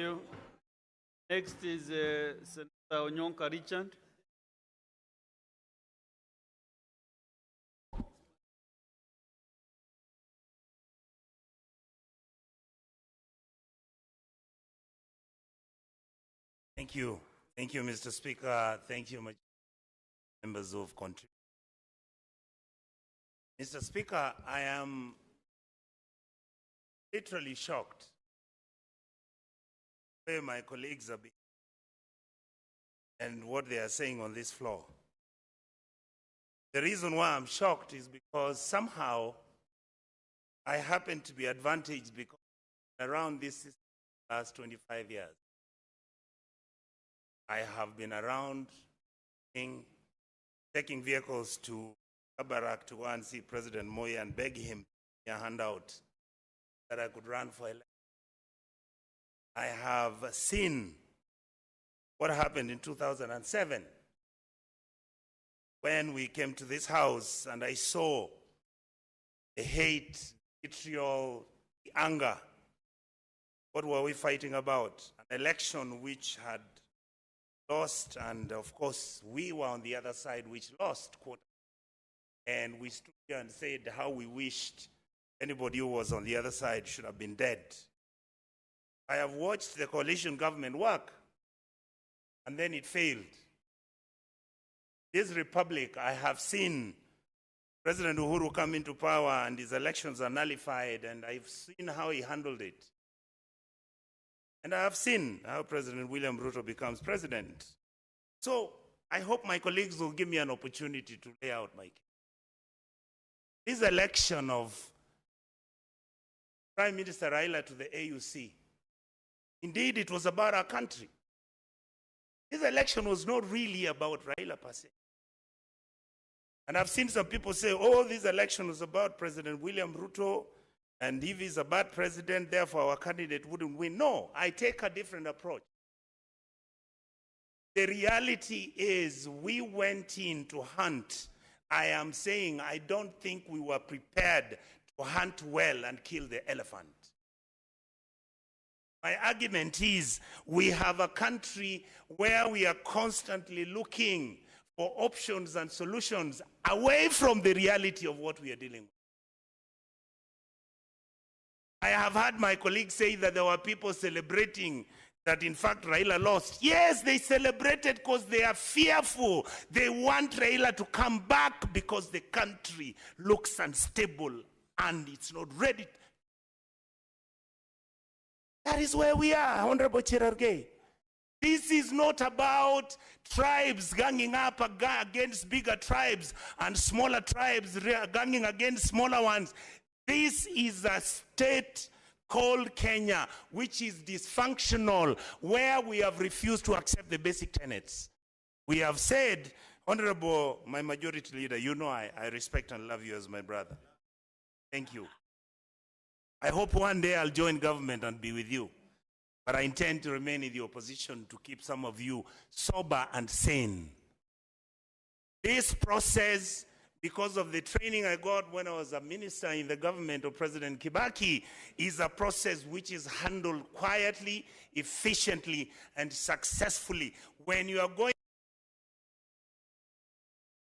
you. Next is Senator ONYONKA Richard. Thank you. Thank you, Mr. Speaker. Thank you, members of country. Mr. Speaker, I am literally shocked where my colleagues are being and what they are saying on this floor. The reason why I'm shocked is because somehow I happen to be advantaged because around this system the last 25 years. I have been around taking vehicles to Kabarak to go and see President Moi and beg him to hand out that I could run for election. I have seen what happened in 2007 when we came to this house and I saw the hate, vitriol, the anger. What were we fighting about? An election which had lost, and of course we were on the other side which lost, and we stood here and said how we wished anybody who was on the other side should have been dead. I have watched the coalition government work, and then it failed. This republic, I have seen President Uhuru come into power and his elections are nullified, and I've seen how he handled it. And I have seen how President William Ruto becomes president. So I hope my colleagues will give me an opportunity to lay out my case. This election of Prime Minister Raila to the AUC, indeed it was about our country. This election was not really about Raila per se. And I've seen some people say, oh, this election was about President William Ruto, and if he's a bad president, therefore our candidate wouldn't win. No, I take a different approach. The reality is we went in to hunt. I am saying I don't think we were prepared to hunt well and kill the elephant. My argument is we have a country where we are constantly looking for options and solutions away from the reality of what we are dealing with. I have heard my colleagues say that there were people celebrating that in fact Raila lost. Yes, they celebrated because they are fearful. They want Raila to come back because the country looks unstable and it's not ready. That is where we are, Honorable Cherargei. This is not about tribes ganging up against bigger tribes and smaller tribes ganging against smaller ones. This is a state called Kenya, which is dysfunctional, where we have refused to accept the basic tenets. We have said, Honorable, my majority leader, you know I respect and love you as my brother. Thank you. I hope one day I'll join government and be with you. But I intend to remain in the opposition to keep some of you sober and sane. This process, because of the training I got when I was a minister in the government of President Kibaki, is a process which is handled quietly, efficiently, and successfully. When you are going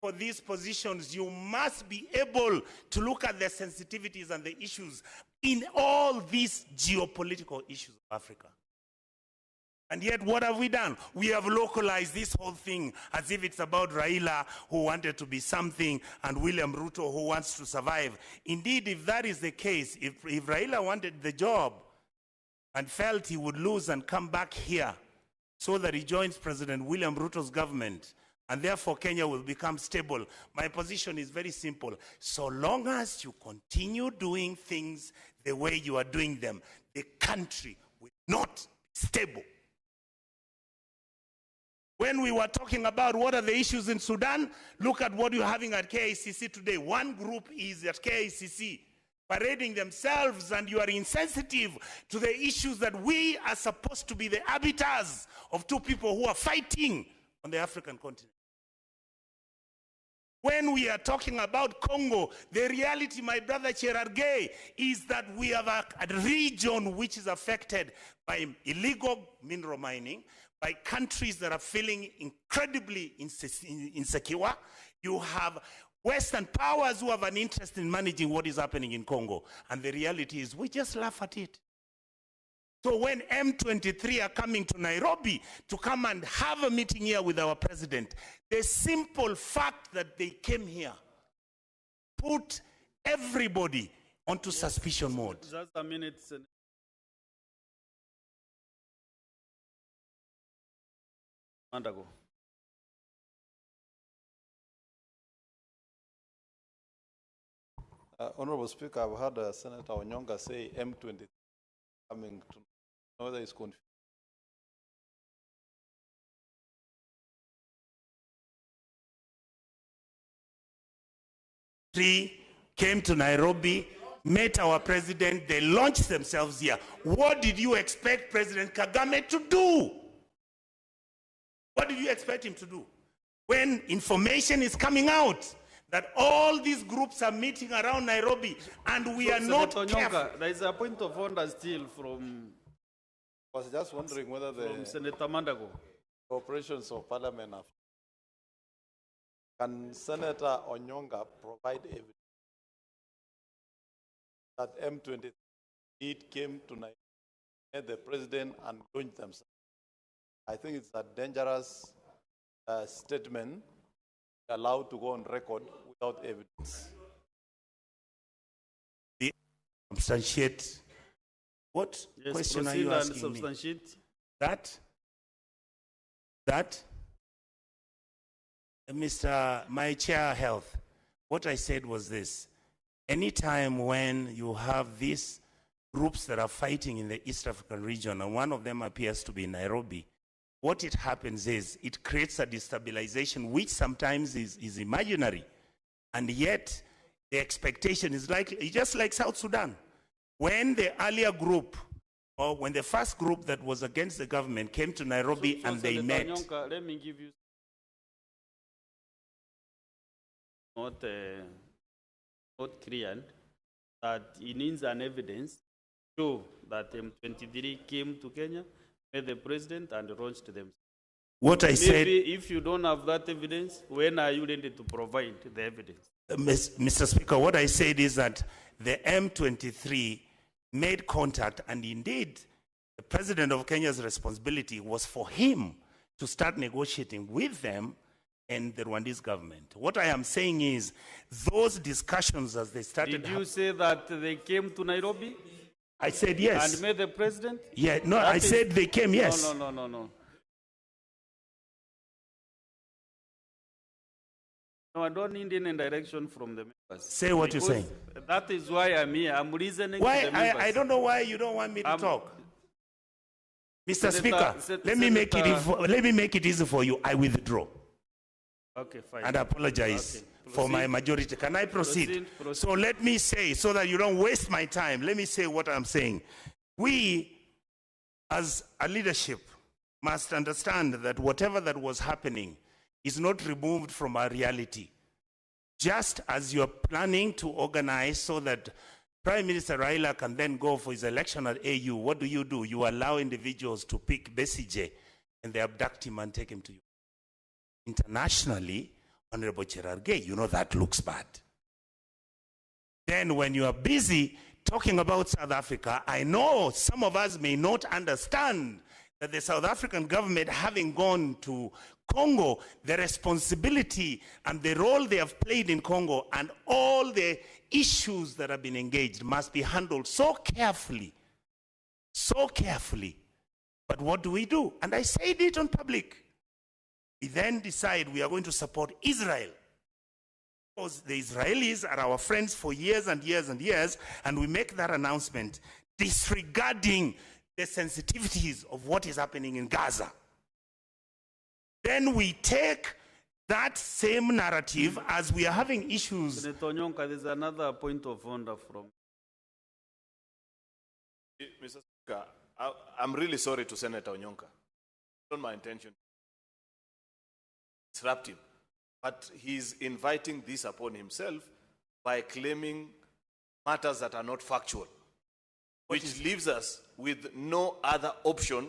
for these positions, you must be able to look at the sensitivities and the issues in all these geopolitical issues of Africa. And yet, what have we done? We have localized this whole thing as if it's about Raila, who wanted to be something, and William Ruto, who wants to survive. Indeed, if that is the case, if Raila wanted the job and felt he would lose and come back here so that he joins President William Ruto's government, and therefore Kenya will become stable, my position is very simple. So long as you continue doing things the way you are doing them, the country will not be stable. When we were talking about what are the issues in Sudan, look at what you're having at KICC today. One group is at KICC parading themselves, and you are insensitive to the issues that we are supposed to be the arbiters of two people who are fighting on the African continent. When we are talking about Congo, the reality, my brother Cherargei, is that we have a region which is affected by illegal mineral mining, by countries that are feeling incredibly insecure. You have Western powers who have an interest in managing what is happening in Congo. And the reality is we just laugh at it. So when M23 are coming to Nairobi to come and have a meeting here with our president, the simple fact that they came here put everybody onto suspicion mode. Just a minute. Mandago. Honorable Speaker, I've heard Senator ONYONKA say M23 coming to whether it's confused. Came to Nairobi, met our president, they launched themselves here. What did you expect President Kagame to do? What did you expect him to do? When information is coming out that all these groups are meeting around Nairobi and we are not careful. There is a point of order still from I was just wondering whether the Senator Mandago. operations of Parliament have. Can Senator ONYONKA provide evidence that M23 came to Nigeria, met the president and joined themselves? I think it's a dangerous statement allowed to go on record without evidence. Substantiate. What question are you asking me? That, Mr. My Chair Health, what I said was this. Anytime when you have these groups that are fighting in the East African region, and one of them appears to be Nairobi, what it happens is it creates a destabilization which sometimes is imaginary. And yet the expectation is just like South Sudan. When the earlier group, or when the first group that was against the government came to Nairobi and they met. ONYONKA, let me give you not clear that he needs an evidence to show that M23 came to Kenya, met the president and launched them. What I said, maybe if you don't have that evidence, when are you ready to provide the evidence? Mr. Speaker, what I said is that the M23 made contact, and indeed, the president of Kenya's responsibility was for him to start negotiating with them and the Rwandese government. What I am saying is, those discussions as they started... Did you say that they came to Nairobi? I said yes. And met the president? Yeah, no, I said they came, yes. No. No, I don't need any direction from the members. Say what you're saying. That is why I'm here. I'm listening why, to the members. I don't know why you don't want me to talk. Mr. Speaker, let me make it easy for you. I withdraw. Okay, fine. And apologize for my majority. Can I proceed? So let me say, so that you don't waste my time, let me say what I'm saying. We, as a leadership, must understand that whatever that was happening is not removed from our reality. Just as you're planning to organize so that Prime Minister Raila can then go for his election at AU, what do? You allow individuals to pick Besigye and they abduct him and take him to you. Internationally, Honorable Cherargei, you know that looks bad. Then when you are busy talking about South Africa, I know some of us may not understand that the South African government, having gone to Congo, the responsibility and the role they have played in Congo and all the issues that have been engaged must be handled so carefully. But what do? And I said it on public. We then decide we are going to support Israel. Because the Israelis are our friends for years and years and years, and we make that announcement disregarding the sensitivities of what is happening in Gaza. Then we take that same narrative as we are having issues. Senator ONYONKA, there's another point of order from... Mr. Speaker, I'm really sorry to Senator ONYONKA. It's not my intention to disrupt him. but he's inviting this upon himself by claiming matters that are not factual, which leaves us with no other option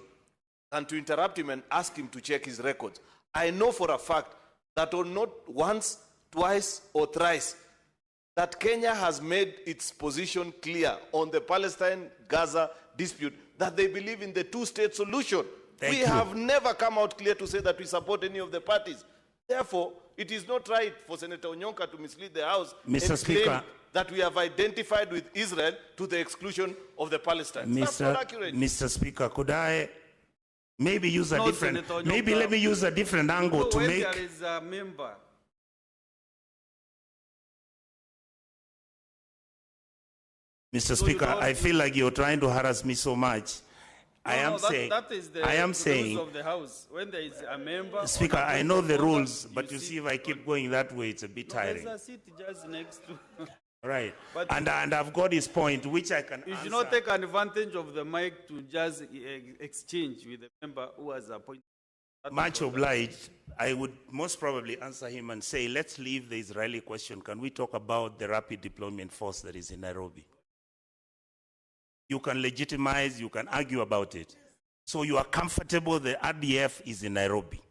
than to interrupt him and ask him to check his records. I know for a fact that on not once, twice, or thrice, that Kenya has made its position clear on the Palestine-Gaza dispute, that they believe in the two-state solution. We have never come out clear to say that we support any of the parties. Therefore, it is not right for Senator Onyonka to mislead the House Mr. and Speaker, claim that we have identified with Israel to the exclusion of the Palestinians. That's not accurate. Mr. Speaker, could I maybe use a No, different, Senator maybe Onyonka. let me use a different angle to when make. there is a member, Mr. you Speaker, don't- I feel like you're trying to harass me so much. I am saying, that is the I am rules saying, of the House. When there is a member, Speaker, on a I know point the of order, rules, but you see, if I keep going that way, it's a bit tiring. There's a seat just next to. Right. But- And I've got his point, which I can You answer. should not take advantage of the mic to just exchange with the member who has appointed. That is Much what- obliged. I would most probably answer him and say, let's leave the Israeli question. Can we talk about the rapid deployment force that is in Nairobi? You can legitimize, you can argue about it. So you are comfortable the RDF is in Nairobi.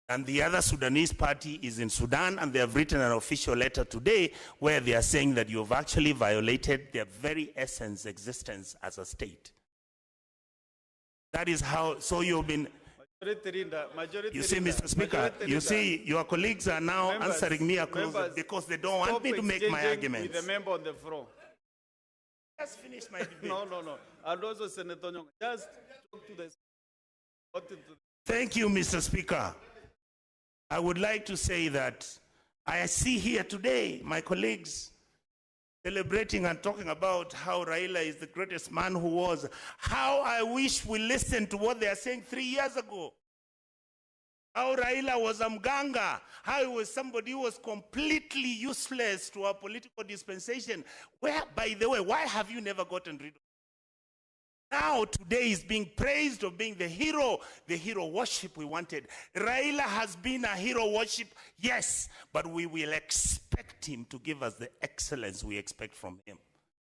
And the other Sudanese party is in Sudan, and they have written an official letter today where they are saying that you have actually violated their very essence, existence as a state. That is how, so you've been, you see, Mr. Speaker, you see, your colleagues are now Members, answering me across members, because they don't want stop me to make my exchanging arguments. with the member on the floor. Just finish my debate. No. And also Senator Nyong, just talk to the. Thank you, Mr. Speaker. I would like to say that I see here today my colleagues celebrating and talking about how Raila is the greatest man who was. How I wish we listened to what they are saying 3 years ago. How Raila was a mganga, how he was somebody who was completely useless to our political dispensation. Where, by the way, why have you never gotten rid of him? Now, today is being praised of being the hero worship we wanted. Raila has been a hero worship, yes, but we will expect him to give us the excellence we expect from him.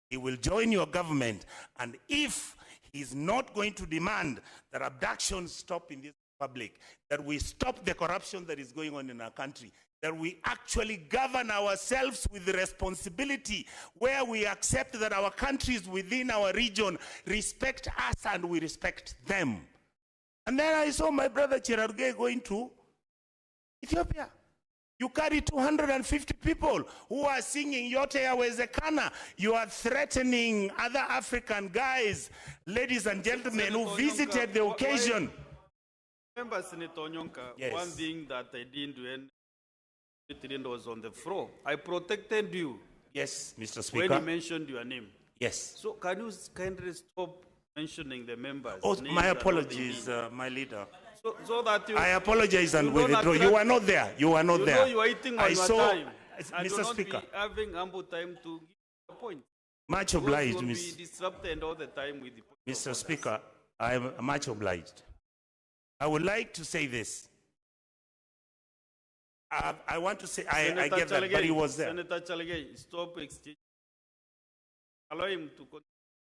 He will join your government, and if he's not going to demand that abductions stop in this republic, that we stop the corruption that is going on in our country, that we actually govern ourselves with responsibility, where we accept that our countries within our region respect us and we respect them. And then I saw my brother Cherargei going to Ethiopia. You carry 250 people who are singing Yote Yawezekana. You are threatening other African guys, ladies and gentlemen, who visited the occasion. Remember, Senator Onyonka, Yes. one thing that I didn't do when it was on the floor, I protected you Yes, Mr. when Speaker. you mentioned your name. Yes. So can you kindly stop mentioning the members? Oh, names my and what they apologies, did? my leader. So that you, I apologize and you don't withdraw. You attract- are not there. You are not you there. know you are eating on I your saw, time. And do Mr. not Speaker, be having ample time to give a point. much Because obliged, you will be Miss. disrupted all the time with the point of Mr. order. Speaker, I am much obliged. I would like to say this. I want to say, I Senator get that, but he was there. Senator Chalagay, stop exchange. Allow him to continue.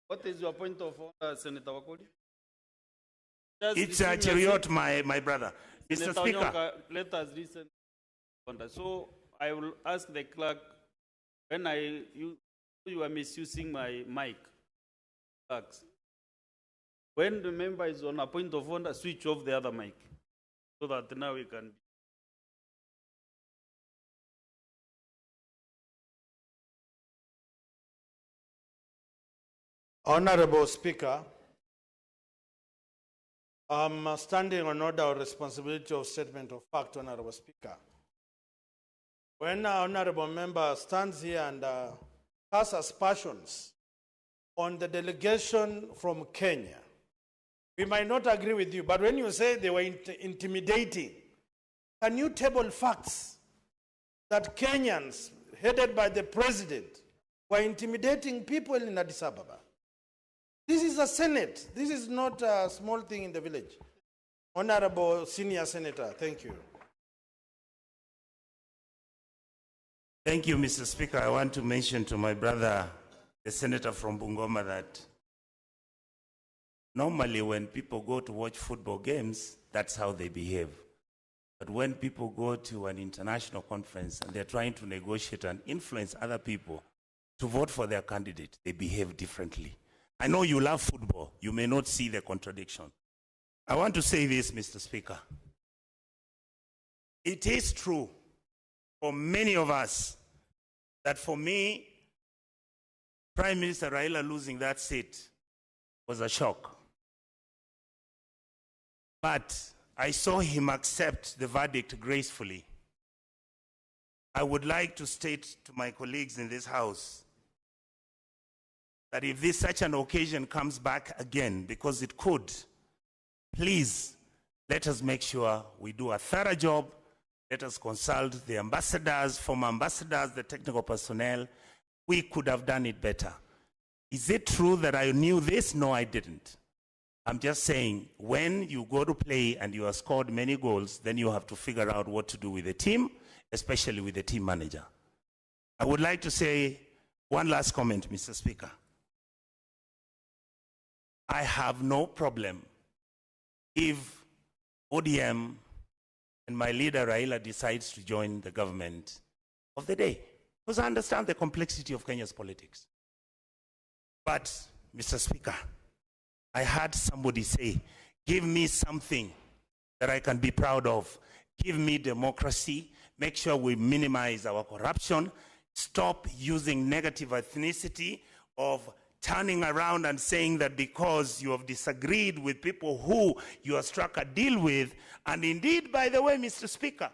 What is your point of order, Senator Wakoli? Just It's resume your Cheriot, seat. my brother. Mr. Senator Speaker, Onyonka, let us listen. So I will ask the clerk, when you are misusing my mic, clerks, when the member is on a point of order, switch off the other mic, so that now we can. Honorable Speaker, I'm standing on order of responsibility of statement of fact, Honorable Speaker. When an honorable member stands here and casts aspersions on the delegation from Kenya, we might not agree with you, but when you say they were intimidating, can you table facts that Kenyans, headed by the president, were intimidating people in Addis Ababa? This is a Senate. This is not a small thing in the village. Honorable Senior Senator, thank you. Thank you, Mr. Speaker. I want to mention to my brother, the senator from Bungoma, that normally when people go to watch football games, that's how they behave. But when people go to an international conference and they're trying to negotiate and influence other people to vote for their candidate, they behave differently. I know you love football. You may not see the contradiction. I want to say this, Mr. Speaker. It is true for many of us that for me, Prime Minister Raila losing that seat was a shock. But I saw him accept the verdict gracefully. I would like to state to my colleagues in this House that if such an occasion comes back again, because it could, please let us make sure we do a thorough job. Let us consult the ambassadors, former ambassadors, the technical personnel. We could have done it better. Is it true that I knew this? No, I didn't. I'm just saying, when you go to play and you have scored many goals, then you have to figure out what to do with the team, especially with the team manager. I would like to say one last comment, Mr. Speaker. I have no problem if ODM and my leader Raila decides to join the government of the day, because I understand the complexity of Kenya's politics. But, Mr. Speaker, I heard somebody say, give me something that I can be proud of. Give me democracy. Make sure we minimize our corruption. Stop using negative ethnicity of turning around and saying that because you have disagreed with people who you have struck a deal with. And indeed, by the way, Mr. Speaker,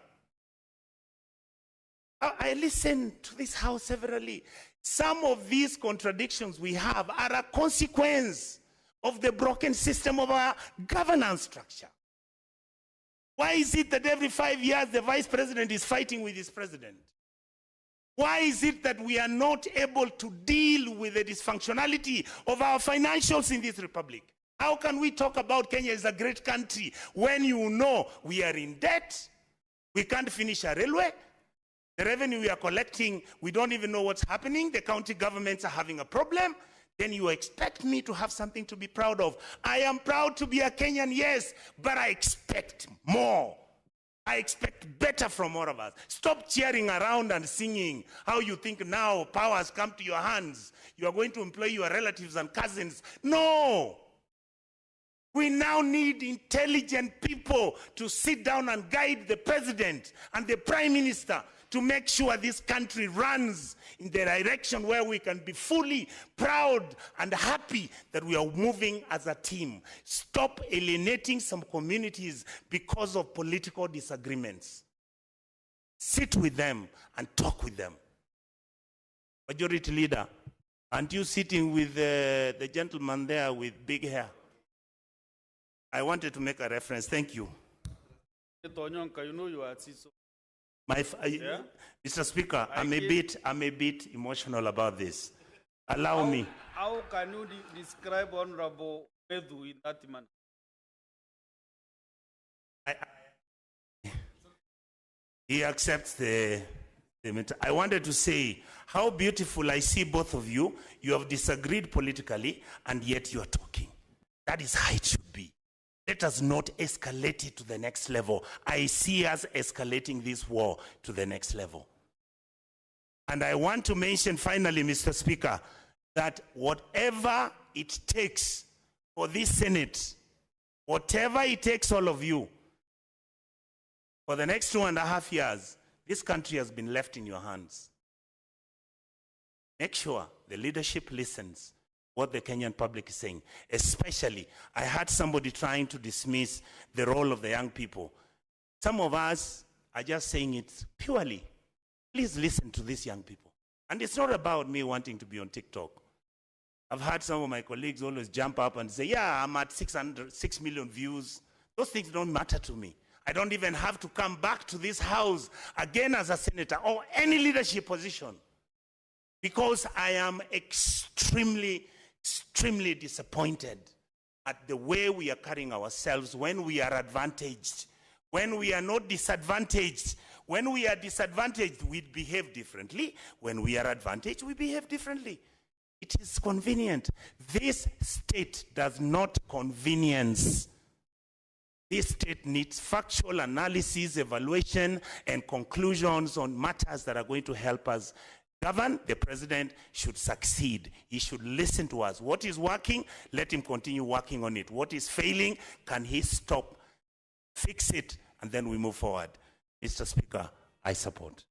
I listened to this House severally. Some of these contradictions we have are a consequence of the broken system of our governance structure. Why is it that every 5 years the vice president is fighting with his president? Why is it that we are not able to deal with the dysfunctionality of our financials in this republic? How can we talk about Kenya as a great country when you know we are in debt, we can't finish a railway, the revenue we are collecting, we don't even know what's happening, the county governments are having a problem? Then you expect me to have something to be proud of. I am proud to be a Kenyan, yes, but I expect more. I expect better from all of us. Stop cheering around and singing how you think now power has come to your hands. You are going to employ your relatives and cousins. No. We now need intelligent people to sit down and guide the president and the prime minister to make sure this country runs in the direction where we can be fully proud and happy that we are moving as a team. Stop alienating some communities because of political disagreements. Sit with them and talk with them. Majority Leader, aren't you sitting with the gentleman there with big hair? I wanted to make a reference. Thank you. ONYONKA, you know you are CISO. Yeah? Mr. Speaker, I'm a bit emotional about this. Allow me. How can you describe Honorable Medu in that manner? He accepts the I wanted to say how beautiful I see both of you. You have disagreed politically, and yet you are talking. That is how it should be. Let us not escalate it to the next level. I see us escalating this war to the next level. And I want to mention finally, Mr. Speaker, that whatever it takes for this Senate, whatever it takes all of you, for the next 2.5 years, this country has been left in your hands. Make sure the leadership listens what the Kenyan public is saying. Especially, I heard somebody trying to dismiss the role of the young people. Some of us are just saying it purely. Please listen to these young people. And it's not about me wanting to be on TikTok. I've heard some of my colleagues always jump up and say, yeah, I'm at 6 million views. Those things don't matter to me. I don't even have to come back to this house again as a senator or any leadership position, because I am extremely disappointed at the way we are carrying ourselves when we are advantaged, When we are not disadvantaged, when we are disadvantaged, we behave differently. When we are advantaged, we behave differently. It is convenient. This state does not convenience. This state needs factual analysis, evaluation, and conclusions on matters that are going to help us govern. The president should succeed. He should listen to us. What is working, let him continue working on it. What is failing, can he stop, fix it, and then we move forward. Mr. Speaker, I support.